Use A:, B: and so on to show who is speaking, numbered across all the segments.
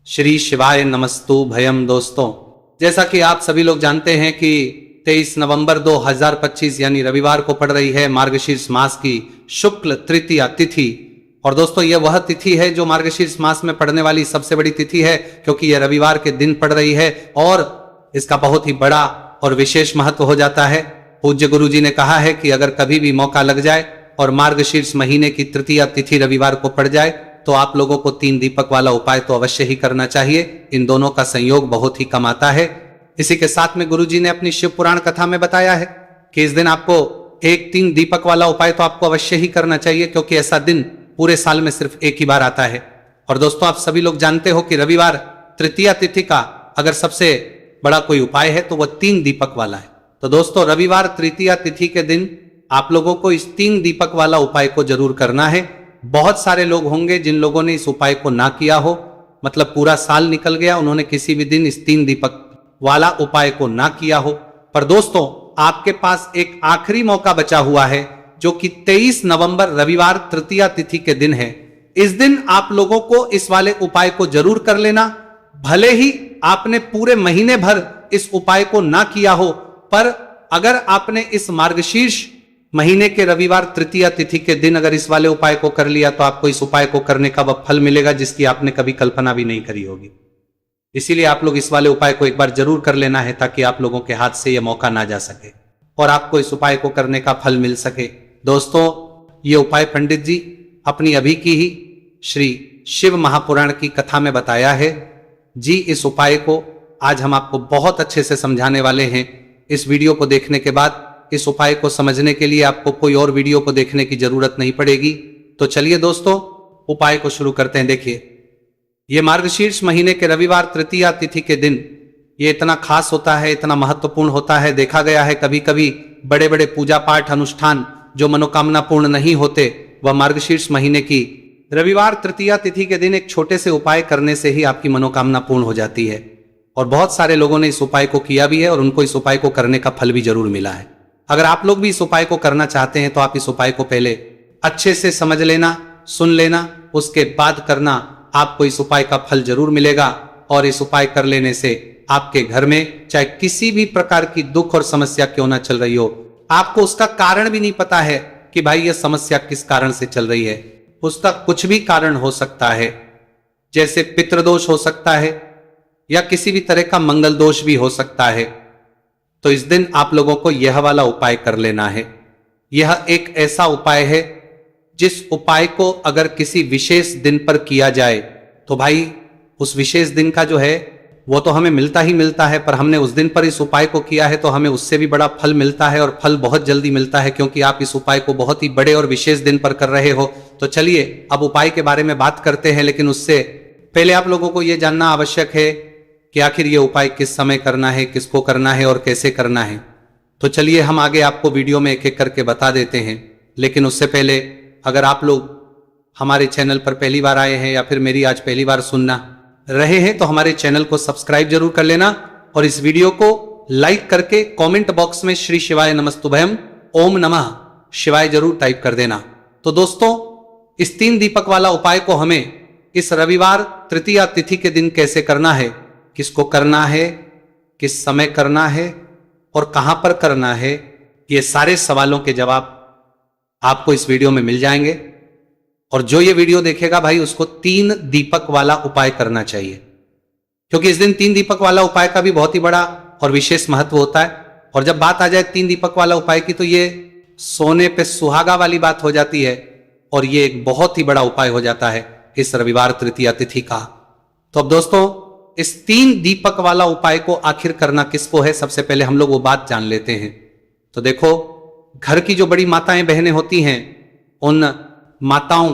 A: श्री शिवाय नमस्तु भयम। दोस्तों, जैसा कि आप सभी लोग जानते हैं कि 23 नवंबर 2025 यानी रविवार को पड़ रही है मार्गशीर्ष मास की शुक्ल तृतीया तिथि। और दोस्तों, यह वह तिथि है जो मार्गशीर्ष मास में पड़ने वाली सबसे बड़ी तिथि है, क्योंकि यह रविवार के दिन पड़ रही है और इसका बहुत ही बड़ा और विशेष महत्व हो जाता है। पूज्य गुरु जी ने कहा है कि अगर कभी भी मौका लग जाए और मार्गशीर्ष महीने की तृतीया तिथि रविवार को पड़ जाए तो आप लोगों को 3 दीपक वाला उपाय तो अवश्य ही करना चाहिए। इन दोनों का संयोग बहुत ही कम आता है। इसी के साथ में गुरुजी ने अपनी शिव पुराण कथा में बताया है कि इस दिन आपको 3 दीपक वाला उपाय तो आपको अवश्य ही करना चाहिए, क्योंकि ऐसा दिन पूरे साल में सिर्फ एक ही बार आता है। और दोस्तों, आप सभी लोग जानते हो कि रविवार तृतीया तिथि का अगर सबसे बड़ा कोई उपाय है तो वह 3 दीपक वाला है। तो दोस्तों, रविवार तृतीया तिथि के दिन आप लोगों को इस 3 दीपक वाला उपाय को जरूर करना है। बहुत सारे लोग होंगे जिन लोगों ने इस उपाय को ना किया हो, मतलब पूरा साल निकल गया, उन्होंने किसी भी दिन इस 3 दीपक वाला उपाय को ना किया हो। पर दोस्तों, आपके पास एक आखिरी मौका बचा हुआ है, जो कि 23 नवंबर रविवार तृतीया तिथि के दिन है। इस दिन आप लोगों को इस वाले उपाय को जरूर कर लेना। भले ही आपने पूरे महीने भर इस उपाय को ना किया हो, पर अगर आपने इस मार्गशीर्ष महीने के रविवार तृतीया तिथि के दिन अगर इस वाले उपाय को कर लिया तो आपको इस उपाय को करने का वह फल मिलेगा जिसकी आपने कभी कल्पना भी नहीं करी होगी। इसीलिए आप लोग इस वाले उपाय को एक बार जरूर कर लेना है, ताकि आप लोगों के हाथ से यह मौका ना जा सके और आपको इस उपाय को करने का फल मिल सके। दोस्तों, ये उपाय पंडित जी अपनी अभी की ही श्री शिव महापुराण की कथा में बताया है जी। इस उपाय को आज हम आपको बहुत अच्छे से समझाने वाले हैं। इस वीडियो को देखने के बाद इस उपाय को समझने के लिए आपको कोई और वीडियो को देखने की जरूरत नहीं पड़ेगी। तो चलिए दोस्तों, उपाय को शुरू करते हैं। देखिए, यह मार्गशीर्ष महीने के रविवार तृतीया तिथि के दिन ये इतना खास होता है, इतना महत्वपूर्ण होता है। देखा गया है कभी कभी बड़े बड़े पूजा पाठ अनुष्ठान जो मनोकामना पूर्ण नहीं होते, वह मार्गशीर्ष महीने की रविवार तृतीया तिथि के दिन एक छोटे से उपाय करने से ही आपकी मनोकामना पूर्ण हो जाती है। और बहुत सारे लोगों ने इस उपाय को किया भी है और उनको इस उपाय को करने का फल भी जरूर मिला है। अगर आप लोग भी इस उपाय को करना चाहते हैं तो आप इस उपाय को पहले अच्छे से समझ लेना, सुन लेना, उसके बाद करना। आपको इस उपाय का फल जरूर मिलेगा और इस उपाय कर लेने से आपके घर में चाहे किसी भी प्रकार की दुख और समस्या क्यों ना चल रही हो, आपको उसका कारण भी नहीं पता है कि भाई यह समस्या किस कारण से चल रही है। उसका कुछ भी कारण हो सकता है, जैसे पितृदोष हो सकता है या किसी भी तरह का मंगल दोष भी हो सकता है। तो इस दिन आप लोगों को यह वाला उपाय कर लेना है। यह एक ऐसा उपाय है जिस उपाय को अगर किसी विशेष दिन पर किया जाए तो भाई उस विशेष दिन का जो है वो तो हमें मिलता ही मिलता है, पर हमने उस दिन पर इस उपाय को किया है तो हमें उससे भी बड़ा फल मिलता है, और फल बहुत जल्दी मिलता है, क्योंकि आप इस उपाय को बहुत ही बड़े और विशेष दिन पर कर रहे हो। तो चलिए अब उपाय के बारे में बात करते हैं, लेकिन उससे पहले आप लोगों को यह जानना आवश्यक है कि आखिर ये उपाय किस समय करना है, किसको करना है और कैसे करना है। तो चलिए हम आगे आपको वीडियो में एक एक करके बता देते हैं। लेकिन उससे पहले अगर आप लोग हमारे चैनल पर पहली बार आए हैं या फिर मेरी आज पहली बार सुनना रहे हैं तो हमारे चैनल को सब्सक्राइब जरूर कर लेना और इस वीडियो को लाइक करके कमेंट बॉक्स में श्री शिवाय नमस्तुभयम ओम नमः शिवाय जरूर टाइप कर देना। तो दोस्तों, इस 3 दीपक वाला उपाय को हमें इस रविवार तृतीया तिथि के दिन कैसे करना है, किसको करना है, किस समय करना है और कहां पर करना है, ये सारे सवालों के जवाब आपको इस वीडियो में मिल जाएंगे। और जो ये वीडियो देखेगा भाई उसको 3 दीपक वाला उपाय करना चाहिए, क्योंकि इस दिन 3 दीपक वाला उपाय का भी बहुत ही बड़ा और विशेष महत्व होता है। और जब बात आ जाए 3 दीपक वाला उपाय की तो ये सोने पे सुहागा वाली बात हो जाती है और ये एक बहुत ही बड़ा उपाय हो जाता है इस रविवार तृतीया तिथि का। तो अब दोस्तों, इस 3 दीपक वाला उपाय को आखिर करना किसको है, सबसे पहले हम लोग वो बात जान लेते हैं। तो देखो, घर की जो बड़ी माताएं बहनें होती हैं, उन माताओं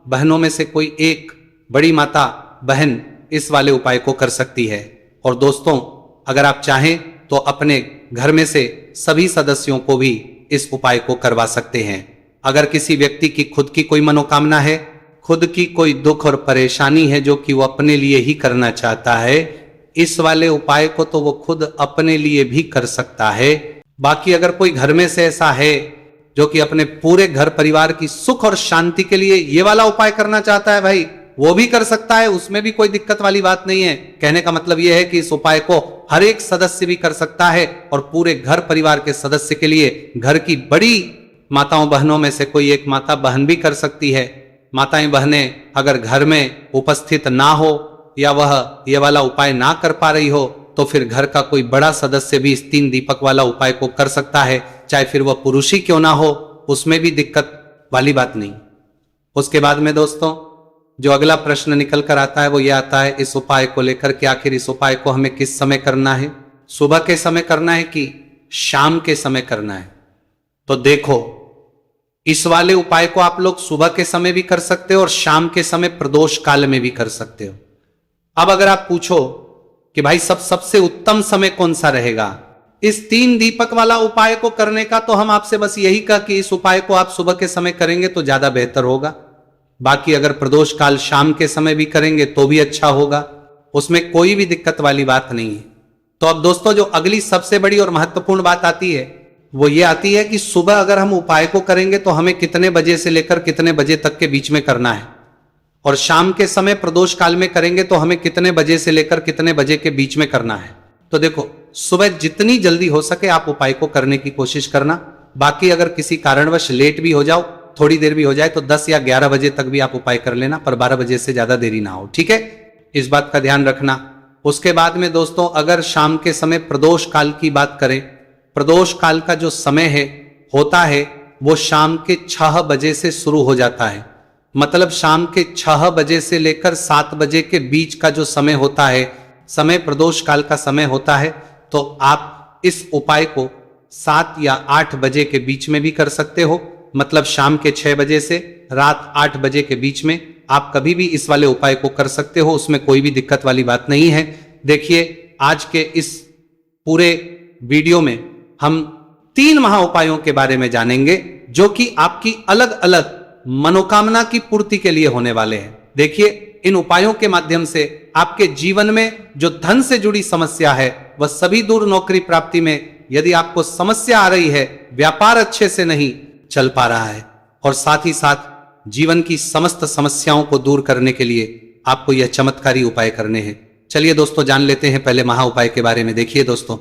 A: बहनों में से कोई एक बड़ी माता बहन इस वाले उपाय को कर सकती है। और दोस्तों, अगर आप चाहें तो अपने घर में से सभी सदस्यों को भी इस उपाय को करवा सकते हैं। अगर किसी व्यक्ति की खुद की कोई मनोकामना है, खुद की कोई दुख और परेशानी है जो कि वो अपने लिए ही करना चाहता है, इस वाले उपाय को तो वो खुद अपने लिए भी कर सकता है। बाकी अगर कोई घर में से ऐसा है जो कि अपने पूरे घर परिवार की सुख और शांति के लिए ये वाला उपाय करना चाहता है भाई, वो भी कर सकता है, उसमें भी कोई दिक्कत वाली बात नहीं है। कहने का मतलब यह है कि इस उपाय को हर एक सदस्य भी कर सकता है और पूरे घर परिवार के सदस्य के लिए, घर की बड़ी माताओं बहनों में से कोई एक माता बहन भी कर सकती है। माताएं बहनें अगर घर में उपस्थित ना हो या वह ये वाला उपाय ना कर पा रही हो तो फिर घर का कोई बड़ा सदस्य भी इस 3 दीपक वाला उपाय को कर सकता है, चाहे फिर वह पुरुष ही क्यों ना हो, उसमें भी दिक्कत वाली बात नहीं। उसके बाद में दोस्तों जो अगला प्रश्न निकल कर आता है वो ये आता है इस उपाय को लेकर कि आखिर इस उपाय को हमें किस समय करना है, सुबह के समय करना है कि शाम के समय करना है। तो देखो, इस वाले उपाय को आप लोग सुबह के समय भी कर सकते हो और शाम के समय प्रदोष काल में भी कर सकते हो। अब अगर आप पूछो कि भाई सबसे उत्तम समय कौन सा रहेगा इस 3 दीपक वाला उपाय को करने का, तो हम आपसे बस यही कहा कि इस उपाय को आप सुबह के समय करेंगे तो ज्यादा बेहतर होगा। बाकी अगर प्रदोष काल शाम के समय भी करेंगे तो भी अच्छा होगा, उसमें कोई भी दिक्कत वाली बात नहीं है। तो अब दोस्तों जो अगली सबसे बड़ी और महत्वपूर्ण बात आती है वो ये आती है कि सुबह अगर हम उपाय को करेंगे तो हमें कितने बजे से लेकर कितने बजे तक के बीच में करना है, और शाम के समय प्रदोष काल में करेंगे तो हमें कितने बजे से लेकर कितने बजे के बीच में करना है। तो देखो, सुबह जितनी जल्दी हो सके आप उपाय को करने की कोशिश करना। बाकी अगर किसी कारणवश लेट भी हो जाओ, थोड़ी देर भी हो जाए, तो 10 या 11 बजे तक भी आप उपाय कर लेना, पर 12 बजे से ज्यादा देरी ना हो, ठीक है, इस बात का ध्यान रखना। उसके बाद में दोस्तों अगर शाम के समय प्रदोष काल की बात करें, प्रदोष काल का जो समय है होता है वो शाम के 6 बजे से शुरू हो जाता है। मतलब शाम के 6 बजे से लेकर 7 बजे के बीच का जो समय होता है, समय प्रदोष काल का समय होता है। तो आप इस उपाय को 7 या 8 बजे के बीच में भी कर सकते हो। मतलब शाम के 6 बजे से रात 8 बजे के बीच में आप कभी भी इस वाले उपाय को कर सकते हो, उसमें कोई भी दिक्कत वाली बात नहीं है। देखिए, आज के इस पूरे वीडियो में हम 3 महा उपायों के बारे में जानेंगे जो कि आपकी अलग अलग मनोकामना की पूर्ति के लिए होने वाले हैं। देखिए, इन उपायों के माध्यम से आपके जीवन में जो धन से जुड़ी समस्या है वह सभी दूर, नौकरी प्राप्ति में यदि आपको समस्या आ रही है, व्यापार अच्छे से नहीं चल पा रहा है, और साथ ही साथ जीवन की समस्त समस्याओं को दूर करने के लिए आपको यह चमत्कारी उपाय करने हैं। चलिए दोस्तों, जान लेते हैं पहले महा उपाय के बारे में। देखिए दोस्तों,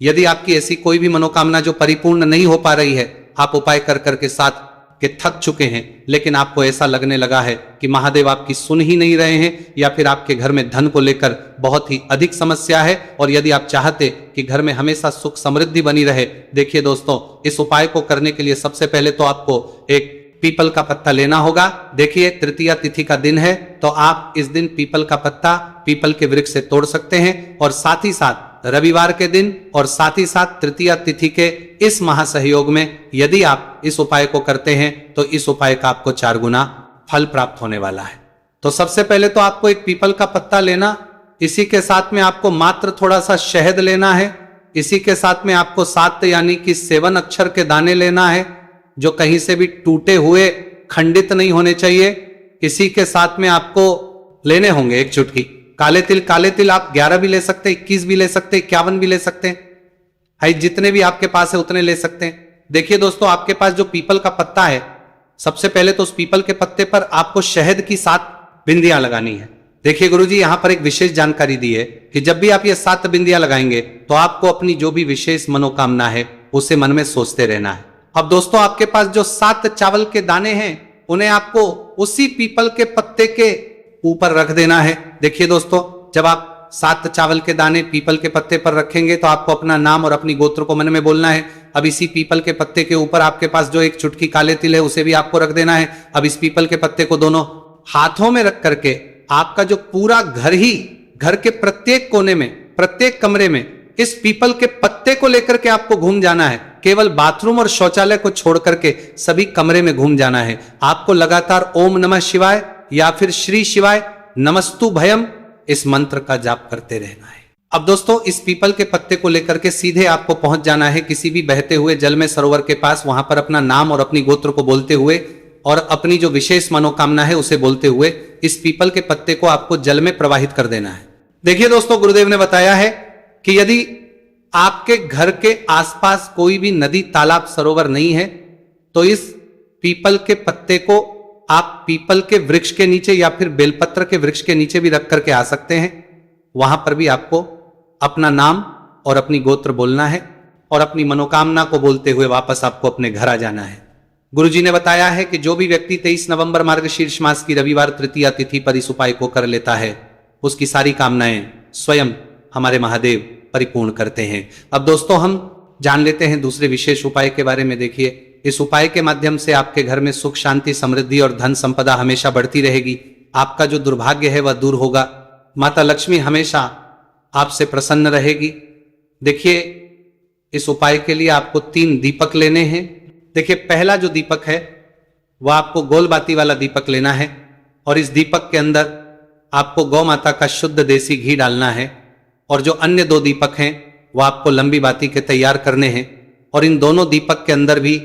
A: यदि आपकी ऐसी कोई भी मनोकामना जो परिपूर्ण नहीं हो पा रही है, आप उपाय कर करके साथ के थक चुके हैं, लेकिन आपको ऐसा लगने लगा है कि महादेव आपकी सुन ही नहीं रहे हैं, या फिर आपके घर में धन को लेकर बहुत ही अधिक समस्या है, और यदि आप चाहते कि घर में हमेशा सुख समृद्धि बनी रहे, देखिए दोस्तों, इस उपाय को करने के लिए सबसे पहले तो आपको एक पीपल का पत्ता लेना होगा। देखिए, तृतीया तिथि का दिन है, तो आप इस दिन पीपल का पत्ता पीपल के वृक्ष से तोड़ सकते हैं, और साथ ही साथ रविवार के दिन और साथ ही साथ तृतीया तिथि के इस महासहयोग में यदि आप इस उपाय को करते हैं तो इस उपाय का आपको 4 गुना फल प्राप्त होने वाला है। तो सबसे पहले तो आपको एक पीपल का पत्ता लेना, इसी के साथ में आपको मात्र थोड़ा सा शहद लेना है, इसी के साथ में आपको 7 यानी कि 7 अक्षर के दाने लेना है जो कहीं से भी टूटे हुए खंडित नहीं होने चाहिए। इसी के साथ में आपको लेने होंगे एक चुटकी काले तिल। काले तिल आप 11 भी ले सकते हैं, 21 भी ले सकते हैं, 51 भी ले सकते हैं, भाई जितने भी आपके पास है उतने ले सकते हैं। देखिए दोस्तों, आपके पास जो पीपल का पत्ता है, सबसे पहले तो उस पीपल के पत्ते पर आपको शहद की 7 बिंदियां लगानी है। देखिए गुरुजी, यहां पर एक विशेष जानकारी दी है कि जब भी आप ये 7 बिंदियां लगाएंगे तो आपको अपनी जो भी विशेष मनोकामना है उसे मन में सोचते रहना है। अब दोस्तों, आपके पास जो 7 चावल के दाने हैं उन्हें आपको उसी पीपल के पत्ते के ऊपर रख देना है। देखिए दोस्तों, जब आप 7 चावल के दाने पीपल के पत्ते पर रखेंगे तो आपको अपना नाम और अपनी गोत्र को मन में बोलना है। अब इसी पीपल के पत्ते के ऊपर आपके पास जो एक चुटकी काले तिल है उसे भी आपको रख देना है। अब इस पीपल के पत्ते को दोनों हाथों में रख करके आपका जो पूरा घर ही, घर के प्रत्येक कोने में, प्रत्येक कमरे में इस पीपल के पत्ते को लेकर के आपको घूम जाना है। केवल बाथरूम और शौचालय को छोड़ करके सभी कमरे में घूम जाना है। आपको लगातार ओम नमः शिवाय या फिर श्री शिवाय नमस्तु भयम इस मंत्र का जाप करते रहना है। अब दोस्तों, इस पीपल के पत्ते को लेकर के सीधे आपको पहुंच जाना है किसी भी बहते हुए जल में, सरोवर के पास। वहां पर अपना नाम और अपनी गोत्र को बोलते हुए और अपनी जो विशेष मनोकामना है उसे बोलते हुए इस पीपल के पत्ते को आपको जल में प्रवाहित कर देना है। देखिए दोस्तों, गुरुदेव ने बताया है कि यदि आपके घर के आसपास कोई भी नदी, तालाब, सरोवर नहीं है तो इस पीपल के पत्ते को आप पीपल के वृक्ष के नीचे या फिर बेलपत्र के वृक्ष के नीचे भी रख करके आ सकते हैं। वहां पर भी आपको अपना नाम और अपनी गोत्र बोलना है और अपनी मनोकामना को बोलते हुए वापस आपको अपने घर आ जाना है। गुरुजी ने बताया है कि जो भी व्यक्ति 23 नवंबर मार्गशीर्ष मास की रविवार तृतीया तिथि पर इस उपाय को कर लेता है, उसकी सारी कामनाएं स्वयं हमारे महादेव परिपूर्ण करते हैं। अब दोस्तों हम जान लेते हैं दूसरे विशेष उपाय के बारे में। देखिए, इस उपाय के माध्यम से आपके घर में सुख, शांति, समृद्धि और धन संपदा हमेशा बढ़ती रहेगी। आपका जो दुर्भाग्य है वह दूर होगा। माता लक्ष्मी हमेशा आपसे प्रसन्न रहेगी। देखिए, इस उपाय के लिए आपको 3 दीपक लेने हैं। देखिए, पहला जो दीपक है वह आपको गोल बाती वाला दीपक लेना है और इस दीपक के अंदर आपको गौ माता का शुद्ध देसी घी डालना है और जो अन्य 2 दीपक हैं वह आपको लंबी बाती के तैयार करने हैं और इन दोनों दीपक के अंदर भी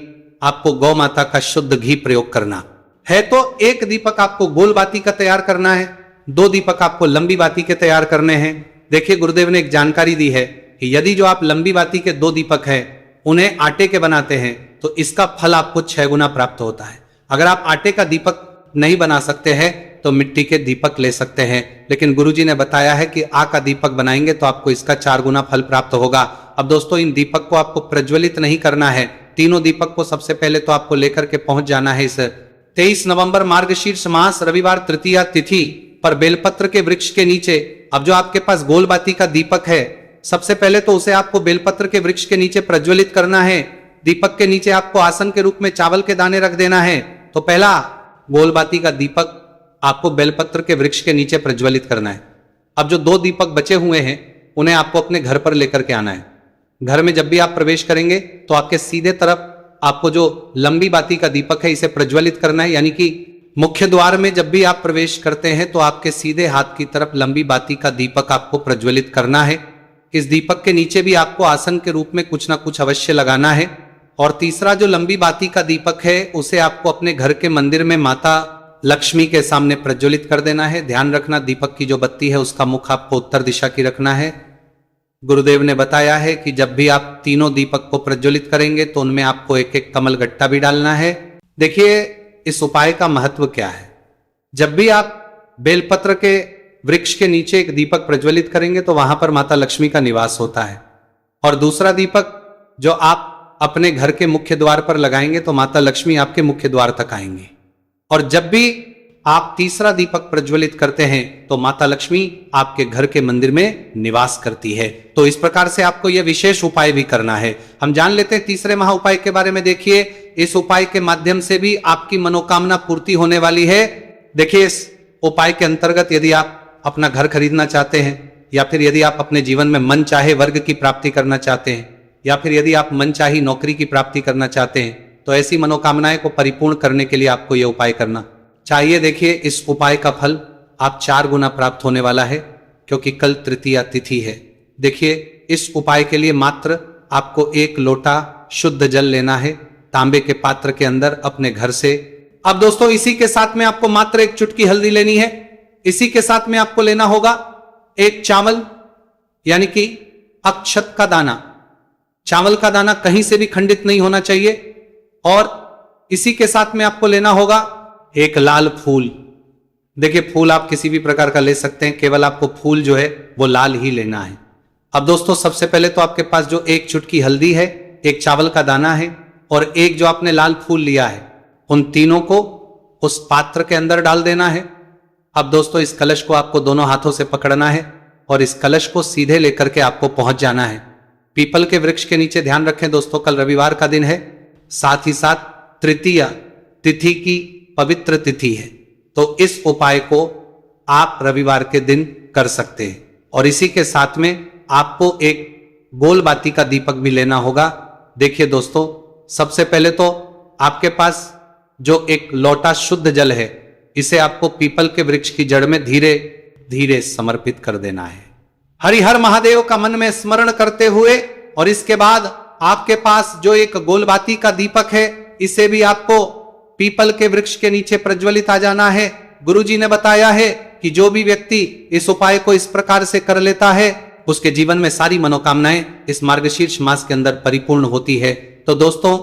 A: आपको गौ माता का शुद्ध घी प्रयोग करना है। तो एक दीपक आपको गोल बाती का तैयार करना है, 2 दीपक आपको लंबी बाती के तैयार करने हैं। देखिए, गुरुदेव ने एक जानकारी दी है कि यदि जो आप लंबी बाती के 2 दीपक हैं उन्हें आटे के बनाते हैं तो इसका फल आपको 6 गुना प्राप्त होता है। अगर आप आटे का दीपक नहीं बना सकते हैं तो मिट्टी के दीपक ले सकते हैं, लेकिन गुरुजी ने बताया है कि आ का दीपक बनाएंगे तो आपको इसका 4 गुना फल प्राप्त होगा। अब दोस्तों, इन दीपक को आपको प्रज्वलित नहीं करना है। तीनों दीपक को सबसे पहले तो आपको लेकर के पहुंच जाना है इस 23 नवंबर मार्गशीर्ष मास रविवार तृतीया तिथि पर बेलपत्र के वृक्ष के नीचे। अब जो आपके पास गोल बाती का दीपक है, सबसे पहले तो उसे आपको बेलपत्र के वृक्ष के नीचे प्रज्वलित करना है। दीपक के नीचे आपको आसन के रूप में चावल के दाने रख देना है। तो पहला गोल बाती का दीपक आपको बेलपत्र के वृक्ष के नीचे प्रज्वलित करना है। अब जो 2 दीपक बचे हुए हैं उन्हें आपको अपने घर पर लेकर के आना है। घर में जब भी आप प्रवेश करेंगे तो आपके सीधे तरफ आपको जो लंबी बाती का दीपक है इसे प्रज्वलित करना है, यानी कि मुख्य द्वार में जब भी आप प्रवेश करते हैं तो आपके सीधे हाथ की तरफ लंबी बाती का दीपक आपको प्रज्वलित करना है। इस दीपक के नीचे भी आपको आसन के रूप में कुछ ना कुछ अवश्य लगाना है। और तीसरा जो लंबी बाती का दीपक है उसे आपको अपने घर के मंदिर में माता लक्ष्मी के सामने प्रज्वलित कर देना है। ध्यान रखना, दीपक की जो बत्ती है उसका मुख आपको उत्तर दिशा की रखना है। गुरुदेव ने बताया है कि जब भी आप तीनों दीपक को प्रज्वलित करेंगे तो उनमें आपको एक एक कमल गट्टा भी डालना है। देखिए, इस उपाय का महत्व क्या है। जब भी आप बेलपत्र के वृक्ष के नीचे एक दीपक प्रज्वलित करेंगे तो वहां पर माता लक्ष्मी का निवास होता है और दूसरा दीपक जो आप अपने घर के मुख्य द्वार पर लगाएंगे तो माता लक्ष्मी आपके मुख्य द्वार तक आएंगी। और जब भी आप तीसरा दीपक प्रज्वलित करते हैं तो माता लक्ष्मी आपके घर के मंदिर में निवास करती है। तो इस प्रकार से आपको यह विशेष उपाय भी करना है। हम जान लेते हैं तीसरे महा उपाय के बारे में। देखिए, इस उपाय के माध्यम से भी आपकी मनोकामना पूर्ति होने वाली है। देखिए, इस उपाय के अंतर्गत यदि आप अपना घर खरीदना चाहते हैं या फिर यदि आप अपने जीवन में मन चाहे वर्ग की प्राप्ति करना चाहते हैं या फिर यदि आप मन चाही नौकरी की प्राप्ति करना चाहते हैं तो ऐसी मनोकामनाएं को परिपूर्ण करने के लिए आपको यह उपाय करना चाहिए। देखिए, इस उपाय का फल आप 4 गुना प्राप्त होने वाला है क्योंकि कल तृतीया तिथि है। देखिए, इस उपाय के लिए मात्र आपको 1 लोटा शुद्ध जल लेना है तांबे के पात्र के अंदर अपने घर से। अब दोस्तों, इसी के साथ में आपको मात्र 1 चुटकी हल्दी लेनी है। इसी के साथ में आपको लेना होगा 1 चावल यानी कि अक्षत का दाना। चावल का दाना कहीं से भी खंडित नहीं होना चाहिए। और इसी के साथ में आपको लेना होगा 1 लाल फूल। देखिए, फूल आप किसी भी प्रकार का ले सकते हैं, केवल आपको फूल जो है वो लाल ही लेना है। अब दोस्तों, सबसे पहले तो आपके पास जो 1 चुटकी हल्दी है, 1 चावल का दाना है और 1 जो आपने लाल फूल लिया है, उन तीनों को उस पात्र के अंदर डाल देना है। अब दोस्तों, इस कलश को आपको दोनों हाथों से पकड़ना है और इस कलश को सीधे लेकर के आपको पहुंच जाना है पीपल के वृक्ष के नीचे। ध्यान रखें दोस्तों, कल रविवार का दिन है, साथ ही साथ तृतीया तिथि की पवित्र तिथि है। तो इस उपाय को आप रविवार के दिन कर सकते हैं। और इसी के साथ में आपको 1 गोल बाती का दीपक भी लेना होगा। देखिए दोस्तों, सबसे पहले तो आपके पास जो 1 लोटा शुद्ध जल है, इसे आपको पीपल के वृक्ष की जड़ में धीरे धीरे समर्पित कर देना है, हरिहर महादेव का मन में स्मरण करते हुए। और इसके बाद आपके पास जो 1 गोल बाती का दीपक है, इसे भी आपको पीपल के वृक्ष के नीचे प्रज्वलित आ जाना है। गुरुजी ने बताया है कि जो भी व्यक्ति इस उपाय को इस प्रकार से कर लेता है उसके जीवन में सारी मनोकामनाएं इस मार्गशीर्ष मास के अंदर परिपूर्ण होती है। तो दोस्तों,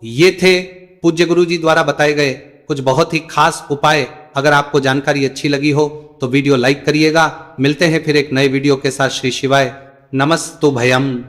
A: ये थे पूज्य गुरुजी द्वारा बताए गए कुछ बहुत ही खास उपाय। अगर आपको जानकारी अच्छी लगी हो तो वीडियो लाइक करिएगा। मिलते हैं फिर एक नए वीडियो के साथ। श्री शिवाय नमस्तु भयम।